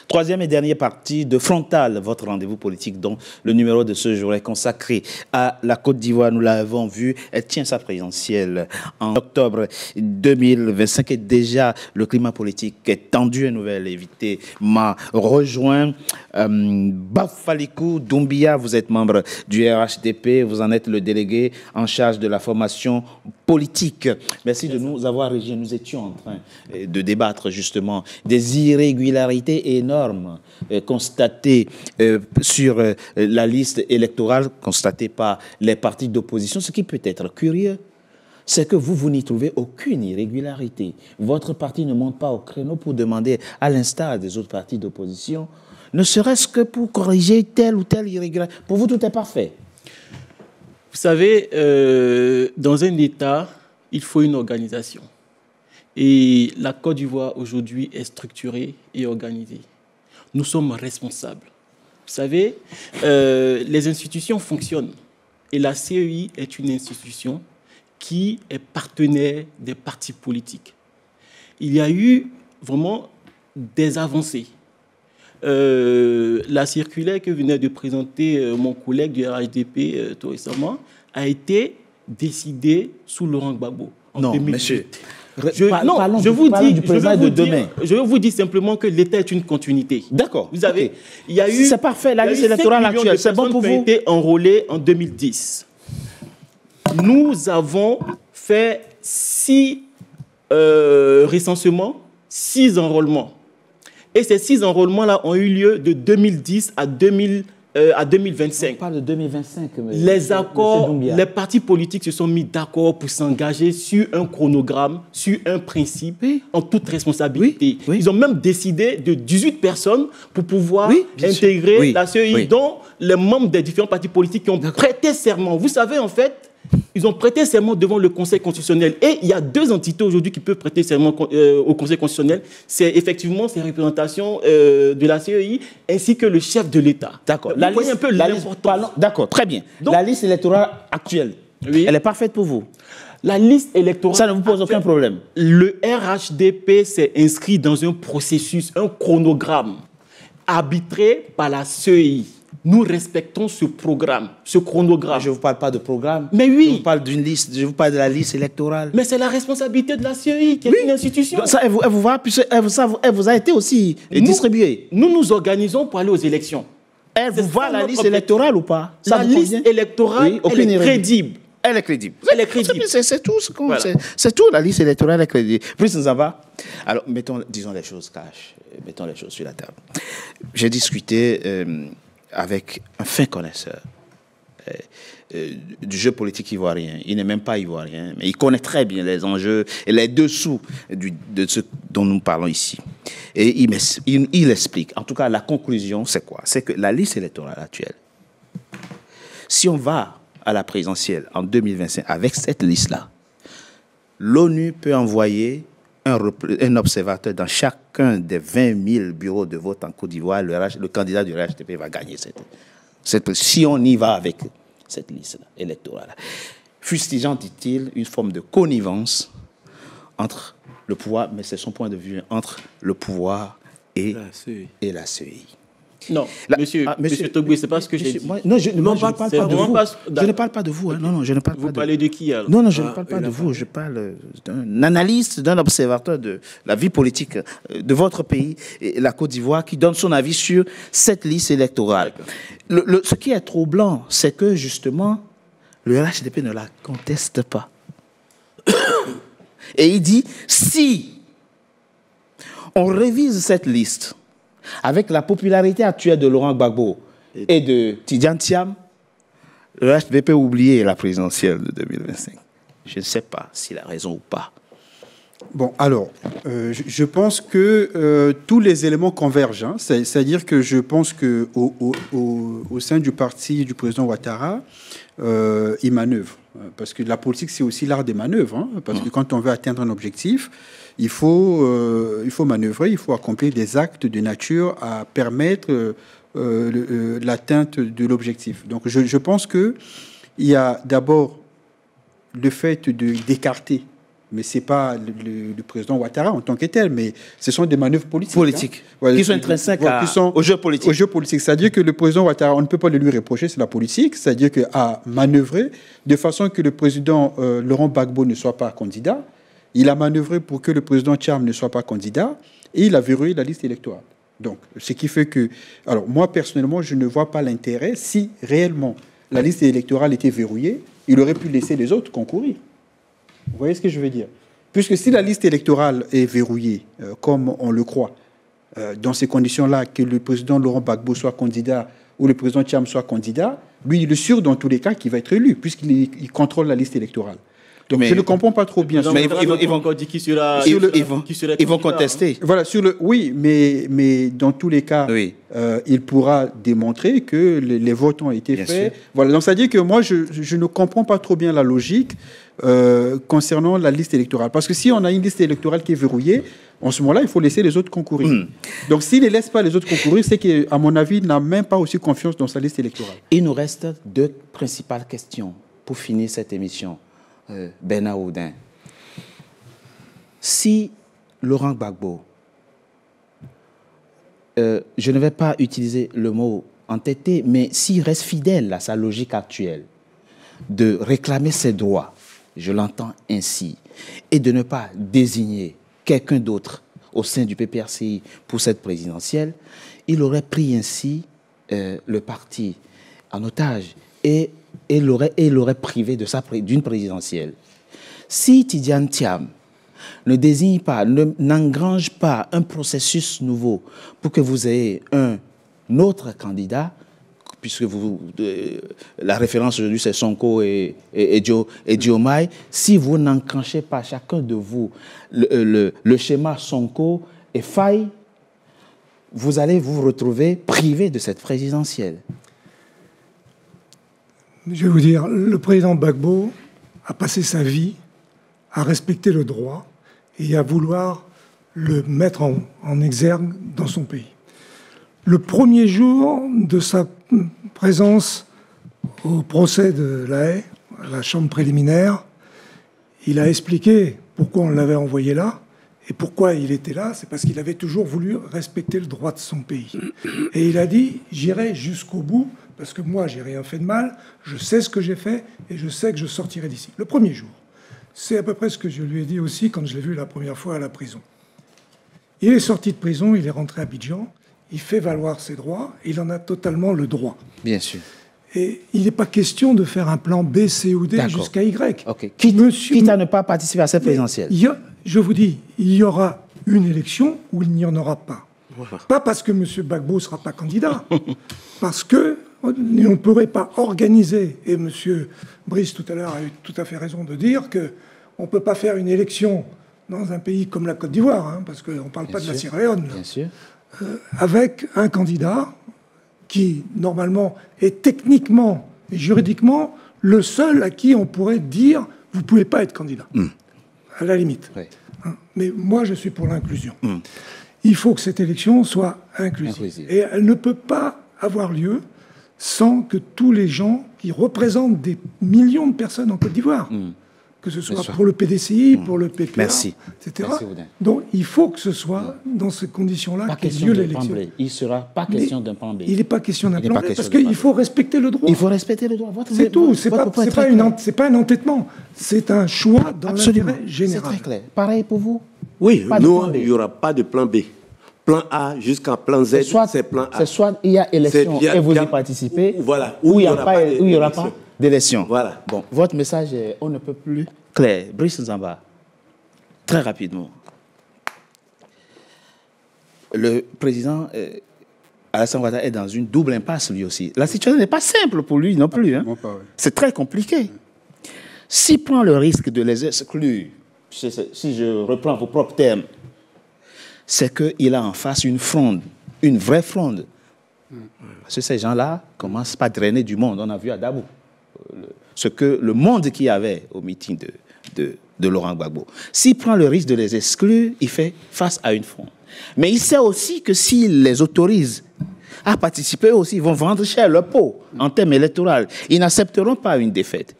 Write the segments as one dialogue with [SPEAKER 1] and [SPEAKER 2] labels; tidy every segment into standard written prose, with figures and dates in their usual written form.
[SPEAKER 1] Troisième et dernière partie de Frontal, votre rendez-vous politique dont le numéro de ce jour est consacré à la Côte d'Ivoire. Nous l'avons vu, elle tient sa présidentielle en octobre 2025 et déjà le climat politique est tendu. Un nouvel invité m'a rejoint. Bafalikou Doumbia, vous êtes membre du RHDP, vous en êtes le délégué en charge de la formation politique. Merci de nous avoir rejoints. Nous étions en train de débattre justement des irrégularités énormes constatées sur la liste électorale, constatées par les partis d'opposition. Ce qui peut être curieux, c'est que vous n'y trouvez aucune irrégularité. Votre parti ne monte pas au créneau pour demander, à l'instar des autres partis d'opposition, ne serait-ce que pour corriger telle ou telle irrégularité. Pour vous, tout est parfait.
[SPEAKER 2] Vous savez, dans un État, il faut une organisation. Et la Côte d'Ivoire, aujourd'hui, est structurée et organisée. Nous sommes responsables. Vous savez, les institutions fonctionnent. Et la CEI est une institution qui est partenaire des partis politiques. Il y a eu vraiment des avancées. La circulaire que venait de présenter mon collègue du RHDP tout récemment a été décidée sous Laurent Gbagbo en 2008. Monsieur, je vous dis simplement que l'État est une continuité.
[SPEAKER 1] D'accord.
[SPEAKER 2] Vous avez,
[SPEAKER 1] okay. Il y a eu, c'est parfait, la liste électorale actuelle, c'est bon pour vous.
[SPEAKER 2] Qui ont été enrôlés en 2010. Nous avons fait 6 recensements, 6 enrôlements. Et ces 6 enrôlements-là ont eu lieu de 2010 à 2025.
[SPEAKER 1] On parle de 2025.
[SPEAKER 2] Les accords, les partis politiques se sont mis d'accord pour s'engager sur un chronogramme, sur un principe, oui, en toute responsabilité. Oui, oui. Ils ont même décidé de 18 personnes pour pouvoir intégrer la CEI, dont les membres des différents partis politiques qui ont prêté serment. Vous savez, en fait, ils ont prêté serment devant le Conseil constitutionnel. Et il y a 2 entités aujourd'hui qui peuvent prêter serment au Conseil constitutionnel. C'est effectivement ces représentations de la CEI ainsi que le chef de l'État.
[SPEAKER 1] D'accord. D'accord, très bien. Donc, la liste électorale actuelle, oui, elle est parfaite pour vous?
[SPEAKER 2] La liste électorale...
[SPEAKER 1] Ça ne vous pose aucun problème?
[SPEAKER 2] Le RHDP s'est inscrit dans un processus, un chronogramme arbitré par la CEI. Nous respectons ce programme, ce chronogramme.
[SPEAKER 1] Je ne vous parle pas de programme.
[SPEAKER 2] Mais oui.
[SPEAKER 1] Je vous parle d'une liste, je vous parle de la liste électorale.
[SPEAKER 2] Mais c'est la responsabilité de la CEI, qui est une institution.
[SPEAKER 1] Ça, elle vous a été aussi distribuée.
[SPEAKER 2] Nous nous organisons pour aller aux élections.
[SPEAKER 1] Elle vous voit la liste électorale ou pas?
[SPEAKER 2] La liste électorale, elle est crédible.
[SPEAKER 1] Elle est crédible.
[SPEAKER 2] Elle est crédible.
[SPEAKER 1] C'est tout, voilà. C'est tout, la liste électorale est crédible. Plus nous en va. Alors, disons les choses cash, mettons les choses sur la table. J'ai discuté avec un fin connaisseur du jeu politique ivoirien. Il n'est même pas ivoirien, mais il connaît très bien les enjeux et les dessous de ce dont nous parlons ici. Et il explique, en tout cas, la conclusion, c'est quoi? C'est que la liste électorale actuelle, si on va à la présidentielle en 2025 avec cette liste-là, l'ONU peut envoyer un observateur dans chacun des 20 000 bureaux de vote en Côte d'Ivoire. Le candidat du RHDP va gagner si on y va avec cette liste électorale. Fustigeant, dit-il, une forme de connivence entre le pouvoir, mais c'est son point de vue, entre le pouvoir et la CEI.
[SPEAKER 2] Non, monsieur Togbe, c'est pas ce que j'ai dit.
[SPEAKER 1] Non, je ne parle pas de vous. Je ne parle pas de vous. Non, je ne parle pas de vous.
[SPEAKER 2] Vous parlez de qui alors?
[SPEAKER 1] Non, je ne parle pas de vous. Je parle d'un analyste, d'un observateur de la vie politique de votre pays, la Côte d'Ivoire, qui donne son avis sur cette liste électorale. Ce qui est troublant, c'est que justement, le RHDP ne la conteste pas. Et il dit, si on révise cette liste, avec la popularité actuelle de Laurent Gbagbo et de Tidjane Thiam, le RHDP peut oublier la présidentielle de 2025. Je ne sais pas s'il a raison ou pas.
[SPEAKER 3] Bon, alors, je pense que tous les éléments convergent. Hein. C'est-à-dire que je pense qu'au sein du parti du président Ouattara, il manœuvre. Parce que la politique, c'est aussi l'art des manœuvres. Hein. Parce que quand on veut atteindre un objectif, il faut manœuvrer, il faut accomplir des actes de nature à permettre l'atteinte de l'objectif. Donc, je pense qu'il y a d'abord le fait d'écarter mais ce n'est pas le président Ouattara en tant que tel, mais ce sont des manœuvres politiques.
[SPEAKER 1] Qui sont intrinsèques au jeu politique.
[SPEAKER 3] Au jeu politique. C'est-à-dire que le président Ouattara, on ne peut pas le lui reprocher, c'est la politique, c'est-à-dire qu'à manœuvrer de façon que le président Laurent Gbagbo ne soit pas candidat. Il a manœuvré pour que le président Tcham ne soit pas candidat et il a verrouillé la liste électorale. Donc, ce qui fait que... Alors, moi, personnellement, je ne vois pas l'intérêt. Si réellement la liste électorale était verrouillée, il aurait pu laisser les autres concourir. Vous voyez ce que je veux dire? Puisque si la liste électorale est verrouillée, comme on le croit, dans ces conditions-là, que le président Laurent Gbagbo soit candidat ou le président Tcham soit candidat, lui, il est sûr dans tous les cas qu'il va être élu, puisqu'il contrôle la liste électorale. Donc, je ne comprends pas trop bien.
[SPEAKER 1] Mais ils vont encore dire ils vont contester.
[SPEAKER 3] Voilà, oui, mais dans tous les cas, oui. Il pourra démontrer que les votes ont été faits. Voilà, donc ça dit que moi, je ne comprends pas trop bien la logique concernant la liste électorale. Parce que si on a une liste électorale qui est verrouillée, en ce moment-là, il faut laisser les autres concourir. Donc, s'il ne laisse pas les autres concourir, c'est qu'à mon avis, il n'a même pas aussi confiance dans sa liste électorale.
[SPEAKER 1] Il nous reste 2 principales questions pour finir cette émission. Bernard Oudin, si Laurent Gbagbo, je ne vais pas utiliser le mot entêté, mais s'il reste fidèle à sa logique actuelle de réclamer ses droits, je l'entends ainsi, et de ne pas désigner quelqu'un d'autre au sein du PPRCI pour cette présidentielle, il aurait pris ainsi le parti en otage et l'aurait privé d'une présidentielle. Si Tidjane Thiam ne désigne pas, n'engrange pas un processus nouveau pour que vous ayez un autre candidat, puisque la référence aujourd'hui c'est Sonko et Diomaye, si vous n'enclenchez pas chacun de vous le schéma Sonko et Faye, vous allez vous retrouver privé de cette présidentielle.
[SPEAKER 4] Je vais vous dire, le président Gbagbo a passé sa vie à respecter le droit et à vouloir le mettre en exergue dans son pays. Le premier jour de sa présence au procès de La Haye, à la chambre préliminaire, il a expliqué pourquoi on l'avait envoyé là et pourquoi il était là. C'est parce qu'il avait toujours voulu respecter le droit de son pays. Et il a dit « j'irai jusqu'au bout ». Parce que moi, j'ai rien fait de mal, je sais ce que j'ai fait et je sais que je sortirai d'ici. Le premier jour. C'est à peu près ce que je lui ai dit aussi quand je l'ai vu la première fois à la prison. Il est sorti de prison, il est rentré à Abidjan, il fait valoir ses droits, et il en a totalement le droit.
[SPEAKER 1] Bien sûr.
[SPEAKER 4] Et il n'est pas question de faire un plan B, C ou D jusqu'à Y.
[SPEAKER 1] Okay. Quitte à ne pas participer à cette présidentielle.
[SPEAKER 4] Je vous dis, il y aura une élection où il n'y en aura pas. Pas parce que M. Gbagbo ne sera pas candidat, parce que on ne pourrait pas organiser, et M. Brice tout à l'heure a eu tout à fait raison de dire qu'on ne peut pas faire une élection dans un pays comme la Côte d'Ivoire, hein, parce qu'on ne parle pas de la Sierra Leone, avec un candidat qui, normalement, est techniquement et juridiquement le seul à qui on pourrait dire « vous ne pouvez pas être candidat à la limite. Oui. Hein, mais moi, je suis pour l'inclusion. Il faut que cette élection soit inclusive. Et elle ne peut pas avoir lieu sans que tous les gens qui représentent des millions de personnes en Côte d'Ivoire, que ce soit pour le PDCI, pour le PPA, etc. Merci, donc il faut que ce soit dans ces conditions-là qu'il y ait lieu l'élection.
[SPEAKER 1] Il ne sera pas question d'un plan B.
[SPEAKER 4] Il n'est pas question d'un plan B, parce qu'il faut respecter le droit.
[SPEAKER 1] Il faut respecter le droit.
[SPEAKER 4] C'est tout. Ce n'est pas un entêtement. C'est un choix dans l'intérêt général.
[SPEAKER 1] C'est très clair. Pareil pour vous?
[SPEAKER 5] Oui, nous, il n'y aura pas de plan B. Plan A jusqu'à plan Z, c'est plan A.
[SPEAKER 1] C'est soit il y a élection et vous y participez, ou il n'y aura pas d'élection.
[SPEAKER 5] Voilà.
[SPEAKER 1] Bon, votre message est on ne peut plus clair. Brice Nzamba, très rapidement. Le président Alassane Ouattara est dans une double impasse lui aussi. La situation n'est pas simple pour lui non plus. Hein. C'est très compliqué. S'il prend le risque de les exclure, si je reprends vos propres termes, c'est qu'il a en face une fronde, une vraie fronde. Parce que ces gens-là commencent pas à drainer du monde. On a vu à Dabou ce que le monde qu'il y avait au meeting de Laurent Gbagbo. S'il prend le risque de les exclure, il fait face à une fronde. Mais il sait aussi que s'il les autorise à participer aussi, ils vont vendre cher leur peau en termes électoraux. Ils n'accepteront pas une défaite.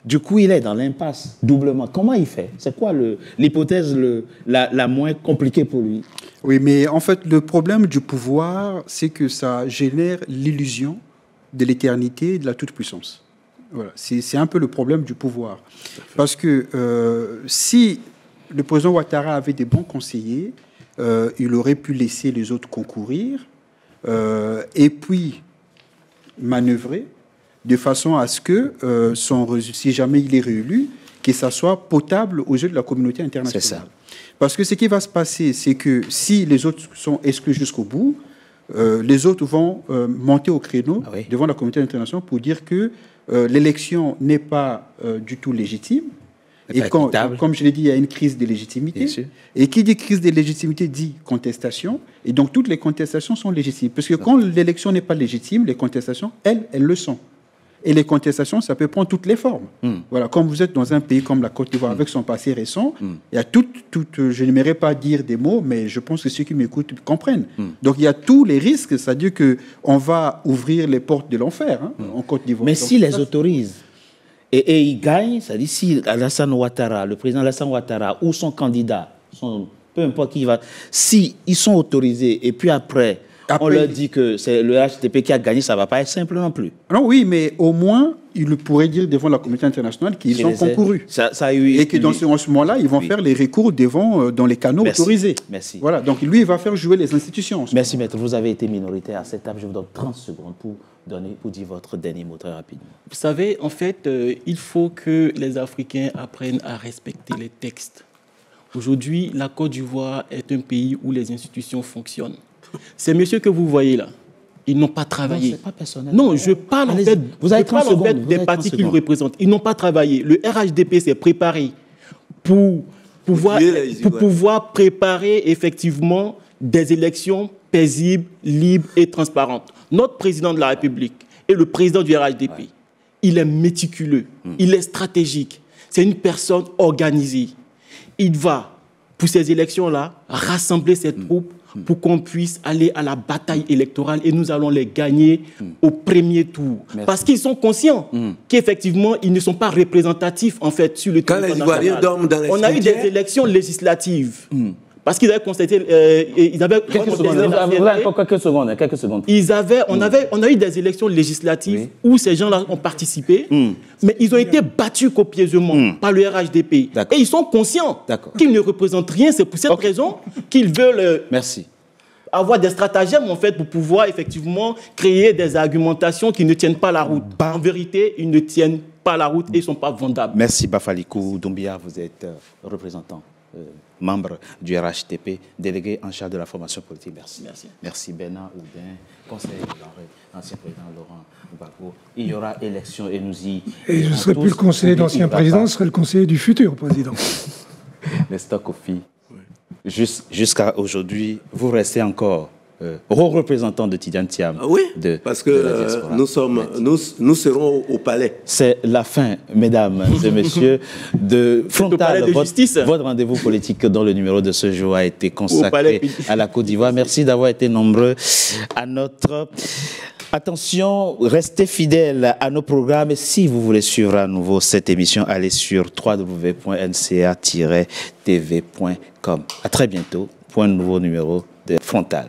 [SPEAKER 1] Du coup, il est dans l'impasse, doublement. Comment il fait? C'est quoi l'hypothèse la moins compliquée pour lui?
[SPEAKER 3] Oui, mais en fait, le problème du pouvoir, c'est que ça génère l'illusion de l'éternité et de la toute-puissance. Voilà. C'est un peu le problème du pouvoir. Parce que si le président Ouattara avait des bons conseillers, il aurait pu laisser les autres concourir et puis manœuvrer de façon à ce que, si jamais il est réélu, que ça soit potable aux yeux de la communauté internationale.
[SPEAKER 1] C'est ça.
[SPEAKER 3] Parce que ce qui va se passer, c'est que si les autres sont exclus jusqu'au bout, les autres vont monter au créneau devant la communauté internationale pour dire que l'élection n'est pas du tout légitime. Et comme je l'ai dit, il y a une crise de légitimité. Et qui dit crise de légitimité dit contestation. Et donc toutes les contestations sont légitimes. Parce que quand l'élection n'est pas légitime, les contestations, elles le sont. Et les contestations, ça peut prendre toutes les formes. Voilà, comme vous êtes dans un pays comme la Côte d'Ivoire, avec son passé récent, il y a je n'aimerais pas dire des mots, mais je pense que ceux qui m'écoutent comprennent. Donc il y a tous les risques, c'est-à-dire qu'on va ouvrir les portes de l'enfer en Côte d'Ivoire.
[SPEAKER 1] Mais s'il les autorise et il gagne, c'est-à-dire si Alassane Ouattara, le président Alassane Ouattara ou son candidat, peu importe qui va, si ils sont autorisés et puis après on leur dit que c'est le HDP qui a gagné, ça ne va pas être simple non plus.
[SPEAKER 3] Non, oui, mais au moins, ils pourraient dire devant la communauté internationale qu'ils ont concouru. Et que dans ce moment-là, ils vont faire les recours dans les canaux autorisés.
[SPEAKER 1] Merci.
[SPEAKER 3] Voilà, donc lui, il va faire jouer les institutions.
[SPEAKER 1] Merci, maître. Vous avez été minoritaire à cette table. Je vous donne 30 secondes pour dire votre dernier mot très rapidement.
[SPEAKER 2] Vous savez, en fait, il faut que les Africains apprennent à respecter les textes. Aujourd'hui, la Côte d'Ivoire est un pays où les institutions fonctionnent. Ces messieurs que vous voyez là, ils n'ont pas travaillé.
[SPEAKER 1] Non, c'est pas personnel.
[SPEAKER 2] Non, je parle en fait, des partis qu'ils représentent. Ils n'ont pas travaillé. Le RHDP s'est préparé pour pouvoir préparer effectivement des élections paisibles, libres et transparentes. Notre président de la République et le président du RHDP, il est méticuleux, il est stratégique. C'est une personne organisée. Il va, pour ces élections-là, rassembler ses troupes pour qu'on puisse aller à la bataille électorale et nous allons les gagner au premier tour. Merci. Parce qu'ils sont conscients qu'effectivement, ils ne sont pas représentatifs en fait sur le territoire national. Quand les Ivoiriens dorment dans les cimetières, on a eu des élections législatives. Parce qu'ils avaient constaté, ils avaient quelques secondes. On a eu des élections législatives où ces gens-là ont participé, mais ils ont été battus copieusement par le RHDP. Et ils sont conscients qu'ils ne représentent rien. C'est pour cette raison qu'ils veulent avoir des stratagèmes en fait pour pouvoir effectivement créer des argumentations qui ne tiennent pas la route. En vérité, ils ne tiennent pas la route et ils ne sont pas vendables.
[SPEAKER 1] Merci Bafalikou Doumbia, vous êtes représentant. Membre du RHDP, délégué en charge de la formation politique. Merci. Merci Bernard Oudin, conseiller de l'ancien président Laurent Gbagbo. Il y aura élection et nous y...
[SPEAKER 4] Et je ne serai plus le conseiller d'ancien président, je serai le conseiller du futur président.
[SPEAKER 1] Nestor Kofi, jusqu'à aujourd'hui, vous restez encore représentant de Tidjane Thiam.
[SPEAKER 5] Oui, parce que nous serons au palais.
[SPEAKER 1] C'est la fin, mesdames et messieurs, de Frontal. Votre rendez-vous politique dans le numéro de ce jour a été consacré à la Côte d'Ivoire. Merci d'avoir été nombreux à notre... Attention, restez fidèles à nos programmes. Et si vous voulez suivre à nouveau cette émission, allez sur www.nca-tv.com. À très bientôt pour un nouveau numéro de Frontal.